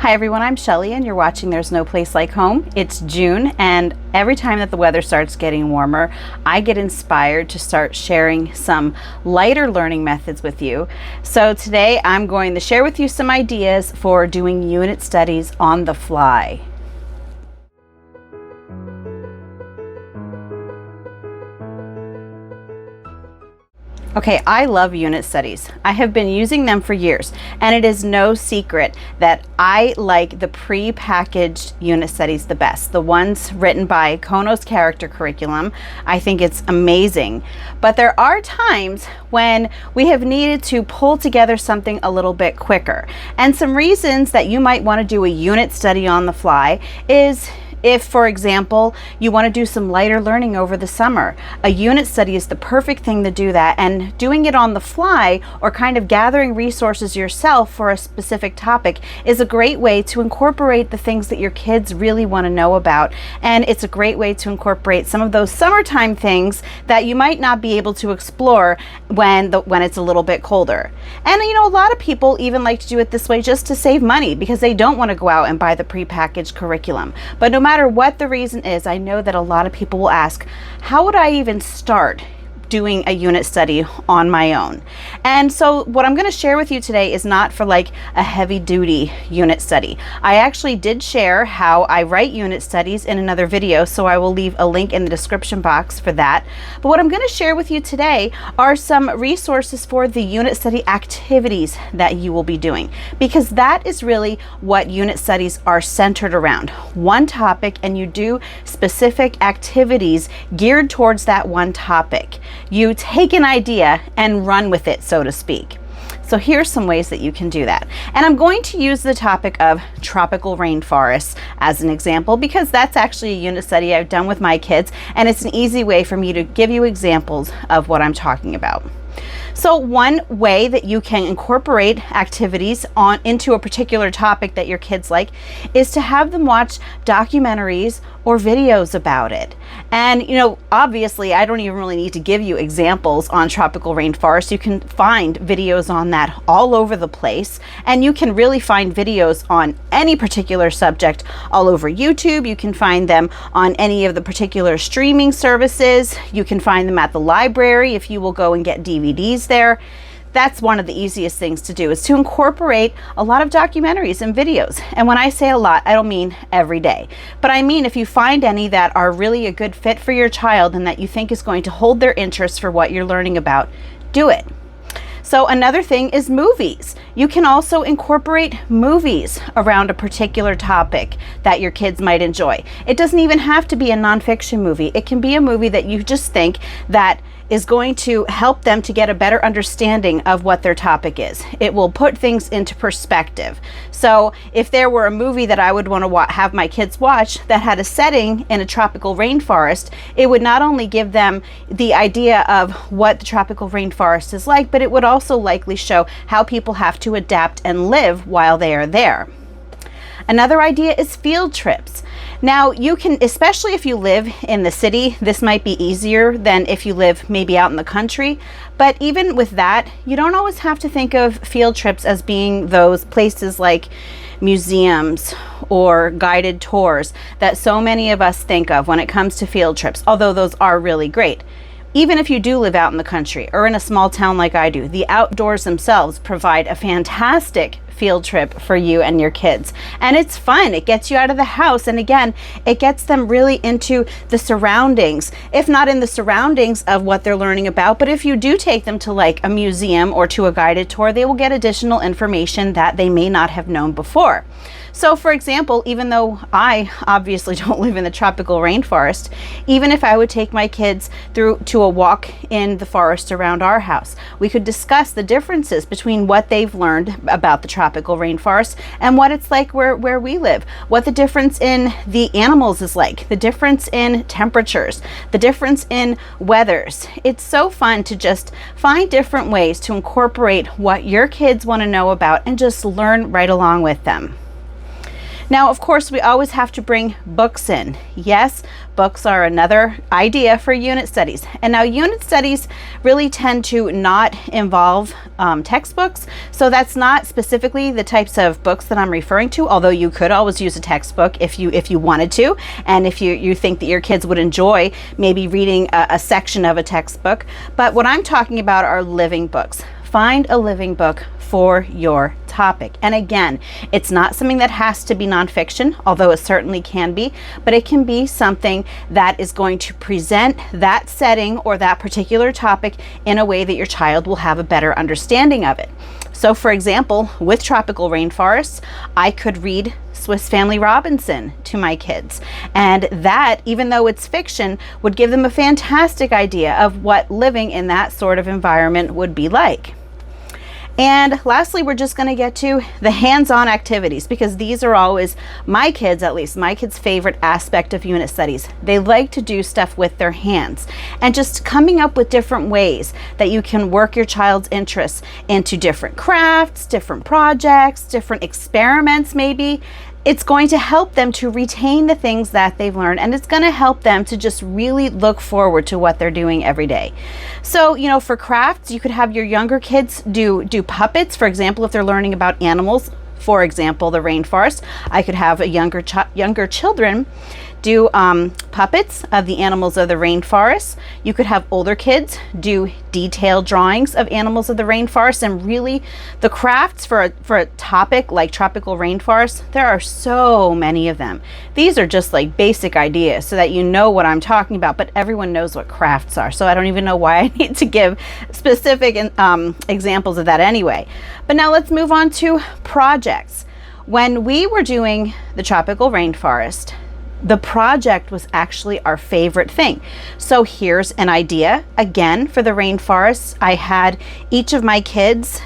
Hi everyone, I'm Shelly and you're watching There's No Place Like Home. It's June and every time that the weather starts getting warmer, I get inspired to start sharing some lighter learning methods with you. So today I'm going to share with you some ideas for doing unit studies on the fly. Okay, I love unit studies. I have been using them for years, and it is no secret that I like the pre-packaged unit studies the best. The ones written by Kono's character curriculum. I think it's amazing. But there are times when we have needed to pull together something a little bit quicker. And some reasons that you might want to do a unit study on the fly is if, for example, you want to do some lighter learning over the summer. A unit study is the perfect thing to do that, and doing it on the fly or kind of gathering resources yourself for a specific topic is a great way to incorporate the things that your kids really want to know about, and it's a great way to incorporate some of those summertime things that you might not be able to explore when it's a little bit colder. And you know, a lot of people even like to do it this way just to save money because they don't want to go out and buy the prepackaged curriculum. But no matter what the reason is, I know that a lot of people will ask, how would I even start doing a unit study on my own? And so what I'm going to share with you today is not for like a heavy duty unit study. I actually did share how I write unit studies in another video, so I will leave a link in the description box for that. But what I'm going to share with you today are some resources for the unit study activities that you will be doing, because that is really what unit studies are centered around. One topic, and you do specific activities geared towards that one topic. You take an idea and run with it, so to speak. So here's some ways that you can do that. And I'm going to use the topic of tropical rainforests as an example because that's actually a unit study I've done with my kids, and it's an easy way for me to give you examples of what I'm talking about. So one way that you can incorporate activities into a particular topic that your kids like is to have them watch documentaries or videos about it. And you know, obviously I don't even really need to give you examples on tropical rainforests. You can find videos on that all over the place, and you can really find videos on any particular subject all over YouTube. You can find them on any of the particular streaming services. You can find them at the library if you will go and get DVDs there. That's one of the easiest things to do, is to incorporate a lot of documentaries and videos. And when I say a lot, I don't mean every day, but I mean if you find any that are really a good fit for your child and that you think is going to hold their interest for what you're learning about, do it. So another thing is movies. You can also incorporate movies around a particular topic that your kids might enjoy. It doesn't even have to be a nonfiction movie. It can be a movie that you just think that is going to help them to get a better understanding of what their topic is. It will put things into perspective. So if there were a movie that I would want to have my kids watch that had a setting in a tropical rainforest, it would not only give them the idea of what the tropical rainforest is like, but it would also likely show how people have to adapt and live while they are there. Another idea is field trips. Now you can, especially if you live in the city, this might be easier than if you live maybe out in the country. But even with that, you don't always have to think of field trips as being those places like museums or guided tours that so many of us think of when it comes to field trips, although those are really great. Even if you do live out in the country or in a small town like I do, the outdoors themselves provide a fantastic field trip for you and your kids. And it's fun. It gets you out of the house. And again, it gets them really into the surroundings, if not in the surroundings of what they're learning about. But if you do take them to like a museum or to a guided tour, they will get additional information that they may not have known before. So for example, even though I obviously don't live in the tropical rainforest, even if I would take my kids through to a walk in the forest around our house, we could discuss the differences between what they've learned about the tropical rainforest and what it's like where we live, what the difference in the animals is like, the difference in temperatures, the difference in weathers. It's so fun to just find different ways to incorporate what your kids want to know about and just learn right along with them. Now, of course, we always have to bring books in. Yes, books are another idea for unit studies. And now unit studies really tend to not involve textbooks. So that's not specifically the types of books that I'm referring to, although you could always use a textbook if you wanted to. And if you think that your kids would enjoy maybe reading a section of a textbook. But what I'm talking about are living books. Find a living book for your topic. And again, it's not something that has to be nonfiction, although it certainly can be, but it can be something that is going to present that setting or that particular topic in a way that your child will have a better understanding of it. So for example, with tropical rainforests, I could read Swiss Family Robinson to my kids. And that, even though it's fiction, would give them a fantastic idea of what living in that sort of environment would be like. And lastly, we're just going to get to the hands-on activities, because these are always my kids, at least my kids' favorite aspect of unit studies. They like to do stuff with their hands, and just coming up with different ways that you can work your child's interests into different crafts, different projects, different experiments maybe. It's going to help them to retain the things that they've learned, and it's going to help them to just really look forward to what they're doing every day. So, you know, for crafts, you could have your younger kids do puppets. For example, if they're learning about animals, for example, the rainforest, I could have a younger children do puppets of the animals of the rainforest. You could have older kids do detailed drawings of animals of the rainforest. And really, the crafts for a topic like tropical rainforest, there are so many of them. These are just like basic ideas so that you know what I'm talking about, but everyone knows what crafts are. So I don't even know why I need to give specific examples of that anyway. But now let's move on to projects. When we were doing the tropical rainforest, the project was actually our favorite thing. So here's an idea. Again, for the rainforest, I had each of my kids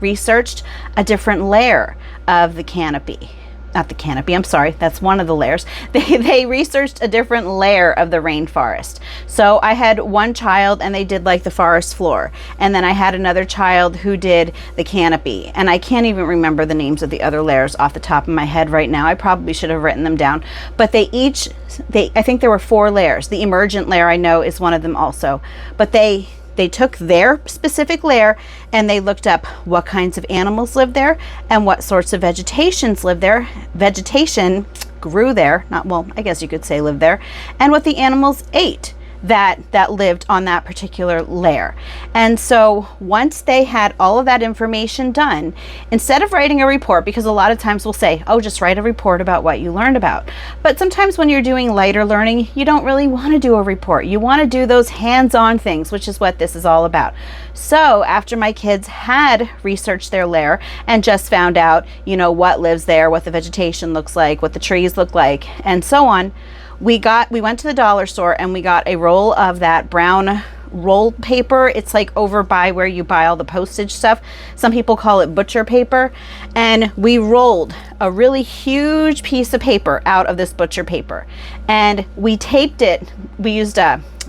researched a different layer of the canopy. Not the canopy, I'm sorry, that's one of the layers. They researched a different layer of the rainforest. So I had one child and they did like the forest floor. And then I had another child who did the canopy. And I can't even remember the names of the other layers off the top of my head right now. I probably should have written them down. But I think there were 4 layers. The emergent layer I know is one of them also. But they took their specific layer and they looked up what kinds of animals live there and what sorts of vegetations live there. Vegetation grew there, I guess you could say lived there, and what the animals ate that lived on that particular layer. And so once they had all of that information done, instead of writing a report, because a lot of times we'll say, oh, just write a report about what you learned about. But sometimes when you're doing lighter learning, you don't really want to do a report. You want to do those hands-on things, which is what this is all about. So after my kids had researched their layer and just found out, you know, what lives there, what the vegetation looks like, what the trees look like, and so on, we went to the dollar store and we got a roll of that brown roll paper. It's like over by where you buy all the postage stuff. Some people call it butcher paper. And we rolled a really huge piece of paper out of this butcher paper. And we taped it, we used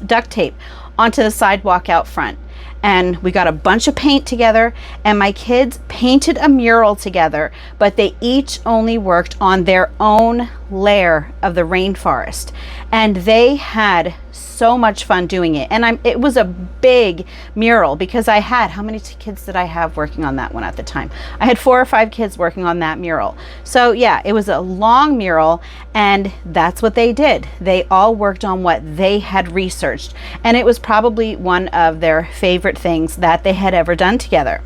duct tape onto the sidewalk out front. And we got a bunch of paint together and my kids painted a mural together, but they each only worked on their own layer of the rainforest. And they had so much fun doing it. And it was a big mural because I had, how many kids did I have working on that one at the time? I had 4 or 5 kids working on that mural. So yeah, it was a long mural and that's what they did. They all worked on what they had researched. And it was probably one of their favorite things that they had ever done together.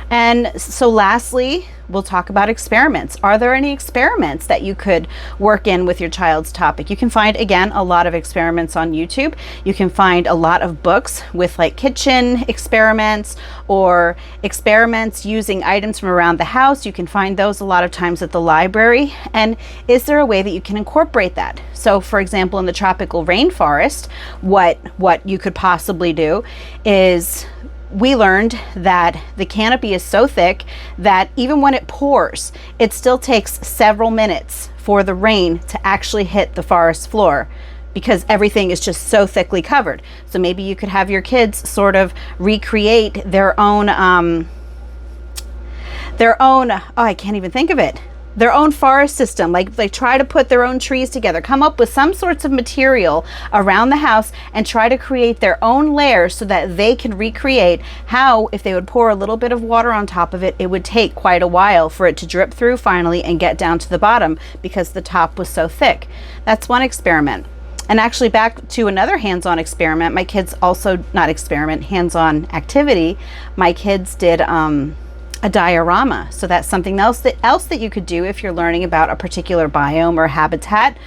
And so lastly, we'll talk about experiments. Are there any experiments that you could work in with your child's topic? You can find, again, a lot of experiments on YouTube. You can find a lot of books with like kitchen experiments or experiments using items from around the house. You can find those a lot of times at the library. And is there a way that you can incorporate that? So for example, in the tropical rainforest, what you could possibly do is we learned that the canopy is so thick that even when it pours, it still takes several minutes for the rain to actually hit the forest floor because everything is just so thickly covered. So maybe you could have your kids sort of recreate their own, oh, I can't even think of it. their own forest system, like try to put their own trees together, come up with some sorts of material around the house and try to create their own layers so that they can recreate how, if they would pour a little bit of water on top of it, it would take quite a while for it to drip through finally and get down to the bottom because the top was so thick. That's one experiment. And actually, back to another hands-on experiment, my kids also, not experiment, hands-on activity, my kids did a diorama. So that's something else that you could do if you're learning about a particular biome or habitat.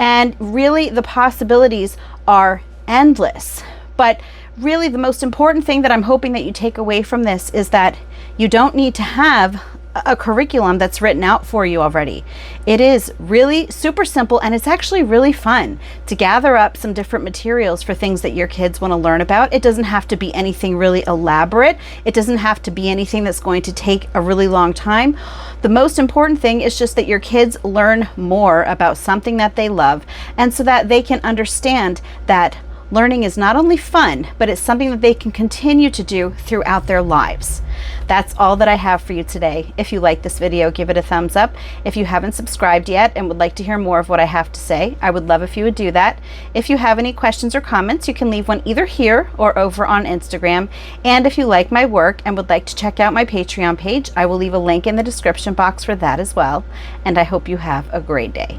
And really, the possibilities are endless. But really, the most important thing that I'm hoping that you take away from this is that you don't need to have a curriculum that's written out for you already. It is really super simple, and it's actually really fun to gather up some different materials for things that your kids want to learn about. It doesn't have to be anything really elaborate. It doesn't have to be anything that's going to take a really long time. The most important thing is just that your kids learn more about something that they love, and so that they can understand that learning is not only fun, but it's something that they can continue to do throughout their lives. That's all that I have for you today. If you like this video, give it a thumbs up. If you haven't subscribed yet and would like to hear more of what I have to say, I would love if you would do that. If you have any questions or comments, you can leave one either here or over on Instagram. And if you like my work and would like to check out my Patreon page, I will leave a link in the description box for that as well. And I hope you have a great day.